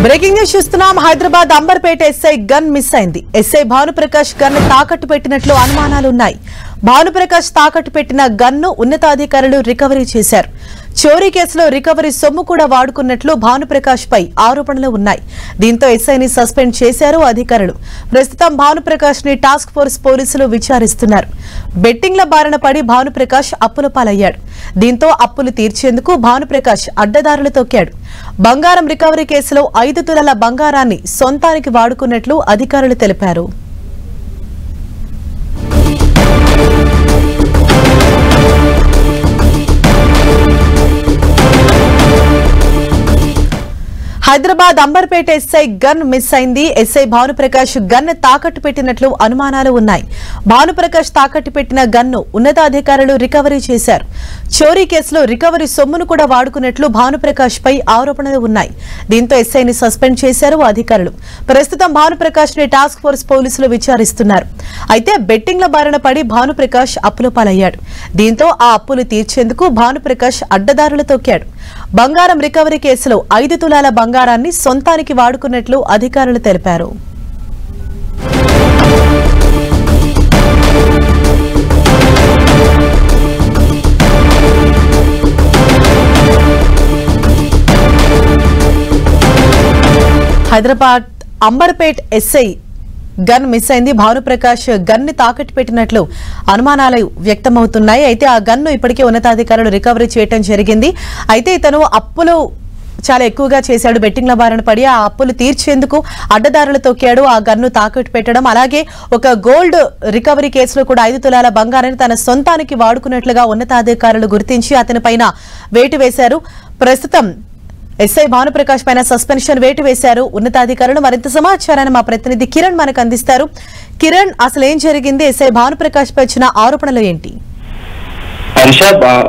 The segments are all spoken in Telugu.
బ్రేకింగ్ న్యూస్ చూస్తున్నాం. Hyderabad Amberpet SI gun miss అయింది. ఎస్ఐ భానుప్రకాష్ గన్ తాకట్టు పెట్టినట్లు అనుమానాలున్నాయి. భానుప్రకాష్ తాకట్టు పెట్టిన గన్ను ఉన్నతాధికారులు రికవరీ చేశారు. చోరీ కేసులో రికవరీ సొమ్ము కూడా వాడుకున్నట్లు భానుప్రకాష్ పై ఆరోపణలు ఉన్నాయి. దీంతో ఎస్ఐని సస్పెండ్ చేశారు అధికారులు. ప్రస్తుతం భానుప్రకాష్ ని టాస్క్ ఫోర్స్ పోలీసులు విచారిస్తున్నారు. బెట్టింగ్ల బారిన పడి భానుప్రకాష్ అప్పుల పాలయ్యాడు. దీంతో అప్పులు తీర్చేందుకు భానుప్రకాష్ అడ్డదారులు తొక్కాడు. బంగారం రికవరీ కేసులో 5 తులాల బంగారాన్ని సొంతానికి వాడుకున్నట్లు అధికారులు తెలిపారు. Hyderabad Amberpet SI gun miss అయింది. ఎస్ఐ భానుప్రకాష్ గన్ తాకట్టు పెట్టినట్లు అనుమానాలు ఉన్నాయి. భానుప్రకాష్ తాకట్టు పెట్టిన గన్ను ఉన్నతాధికారులు రికవరీ చేశారు. చోరీ కేసులో రికవరీ సొమ్మును కూడా వాడుకున్నట్లు భానుప్రకాష్ పై ఆరోపణలు ఉన్నాయి. దీంతో ఎస్ఐని సస్పెండ్ చేశారు అధికారులు. ప్రస్తుతం భానుప్రకాష్ ని టాస్క్ ఫోర్స్ పోలీసులు విచారిస్తున్నారు. అయితే బెట్టింగ్ల బారిన పడి భానుప్రకాష్ అప్పుల పాలయ్యాడు. దీంతో ఆ అప్పులు తీర్చేందుకు భానుప్రకాష్ అడ్డదారులు తొక్కాడు. బంగారం రికవరీ కేసులో 5 తులాల బంగారాన్ని సొంతానికి వాడుకున్నట్లు అధికారులు తెలిపారు. Hyderabad Amberpet SI gun miss అయింది. భానుప్రకాష్ గన్ ని తాకట్టు పెట్టినట్లు అనుమానాలు వ్యక్తమవుతున్నాయి. అయితే ఆ గన్ను ఇప్పటికే ఉన్నతాధికారులు రికవరీ చేయడం జరిగింది. అయితే ఇతను అప్పులు చాలా ఎక్కువగా చేశాడు. బెట్టింగ్ల బారిన పడి ఆ అప్పులు తీర్చేందుకు అడ్డదారులు తొక్కాడు. ఆ గన్ను తాకట్టు పెట్టడం, అలాగే ఒక గోల్డ్ రికవరీ కేసులో కూడా 5 తులాల బంగారాన్ని తన సొంతానికి వాడుకున్నట్లుగా ఉన్నతాధికారులు గుర్తించి అతనిపైన వేటు వేశారు. ప్రస్తుతం ఎస్ఐ భానుప్రకాష్ పైన సస్పెన్షన్ వేటు వేశారు ఉన్నతాధికారులు. మరింత సమాచారాన్ని మా ప్రతినిధి కిరణ్ మనకు అందిస్తారు. కిరణ్, అసలు ఏం జరిగింది? ఎస్ఐ భానుప్రకాష్ పై వచ్చిన ఆరోపణలు ఏంటి?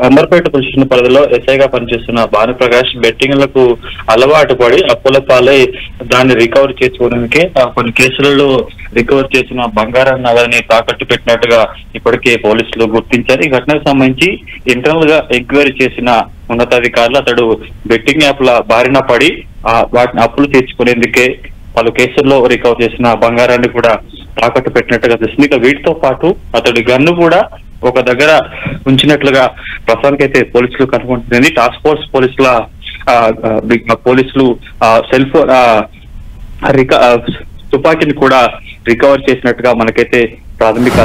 అంబర్పేట పొజిషన్ పరిధిలో ఎస్ఐగా పనిచేస్తున్న భానుప్రకాష్ బెట్టింగ్లకు అలవాటు పడి అప్పుల పాలై దాన్ని రికవర్ చేసుకోవడానికి కొన్ని కేసులలో రికవర్ చేసిన బంగారం నగలని తాకట్టు పెట్టినట్టుగా ఇప్పటికే పోలీసులు గుర్తించారు. ఈ ఘటనకు సంబంధించి ఇంటర్నల్ గా ఎంక్వైరీ చేసిన ఉన్నతాధికారులు అతడు బెట్టింగ్ యాప్ల బారిన పడి వాటిని అప్పులు తీర్చుకునేందుకే పలు కేసుల్లో రికవర్ చేసిన బంగారాన్ని కూడా తాకట్టు పెట్టినట్టుగా తెలిసింది. ఇక వీటితో పాటు అతడి గన్ను కూడా ఒక దగ్గర ఉంచినట్లుగా ప్రస్తుతానికైతే పోలీసులు కనుగొంటుంది. టాస్క్ ఫోర్స్ పోలీసులు సెల్ఫ్ తుపాకీని కూడా రికవర్ చేసినట్టుగా మనకైతే ప్రాథమిక